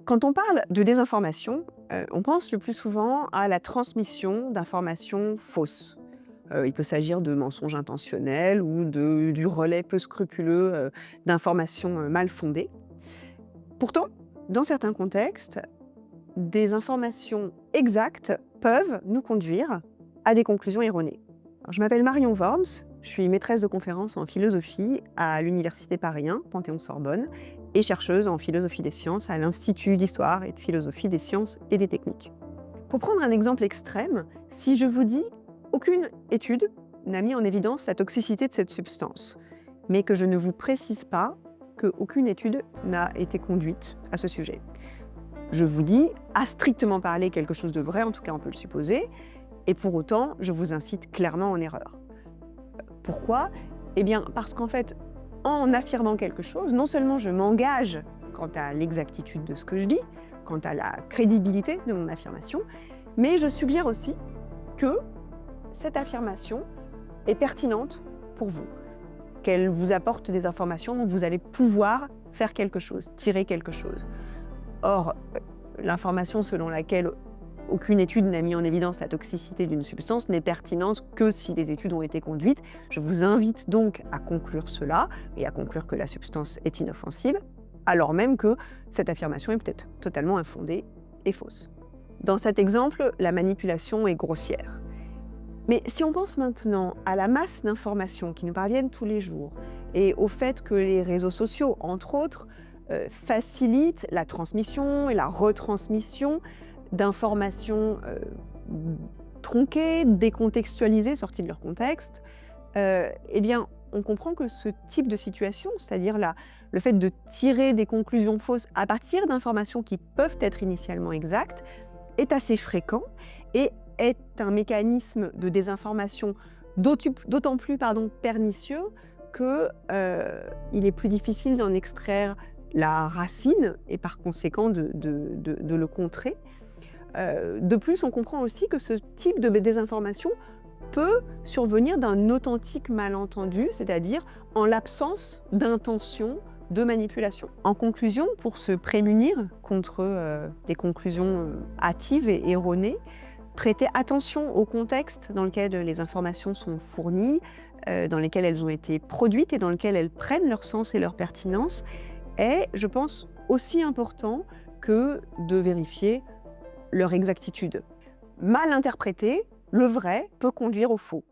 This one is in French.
Quand on parle de désinformation, on pense le plus souvent à la transmission d'informations fausses. Il peut s'agir de mensonges intentionnels ou du relais peu scrupuleux, d'informations, mal fondées. Pourtant, dans certains contextes, des informations exactes peuvent nous conduire à des conclusions erronées. Alors, je m'appelle Marion Worms, je suis maîtresse de conférences en philosophie à l'Université Paris 1, Panthéon-Sorbonne, et chercheuse en philosophie des sciences à l'Institut d'histoire et de philosophie des sciences et des techniques. Pour prendre un exemple extrême, si je vous dis aucune étude n'a mis en évidence la toxicité de cette substance, mais que je ne vous précise pas qu'aucune étude n'a été conduite à ce sujet. Je vous dis, à strictement parler, quelque chose de vrai, en tout cas on peut le supposer, et pour autant, je vous incite clairement en erreur. Pourquoi? Eh bien, parce qu'en fait, en affirmant quelque chose, non seulement je m'engage quant à l'exactitude de ce que je dis, quant à la crédibilité de mon affirmation, mais je suggère aussi que cette affirmation est pertinente pour vous, qu'elle vous apporte des informations dont vous allez pouvoir faire quelque chose, tirer quelque chose. Or, l'information selon laquelle aucune étude n'a mis en évidence la toxicité d'une substance n'est pertinente que si des études ont été conduites. Je vous invite donc à conclure cela et à conclure que la substance est inoffensive, alors même que cette affirmation est peut-être totalement infondée et fausse. Dans cet exemple, la manipulation est grossière. Mais si on pense maintenant à la masse d'informations qui nous parviennent tous les jours et au fait que les réseaux sociaux, entre autres, facilitent la transmission et la retransmission d'informations tronquées, décontextualisées, sorties de leur contexte, eh bien, on comprend que ce type de situation, c'est-à-dire le fait de tirer des conclusions fausses à partir d'informations qui peuvent être initialement exactes, est assez fréquent et est un mécanisme de désinformation d'autant plus pernicieux qu'il est plus difficile d'en extraire la racine et par conséquent de le contrer. De plus, on comprend aussi que ce type de désinformation peut survenir d'un authentique malentendu, c'est-à-dire en l'absence d'intention de manipulation. En conclusion, pour se prémunir contre des conclusions hâtives et erronées, prêtez attention au contexte dans lequel les informations sont fournies, dans lesquelles elles ont été produites et dans lequel elles prennent leur sens et leur pertinence, est, je pense, aussi important que de vérifier leur exactitude. Mal interprété, le vrai peut conduire au faux.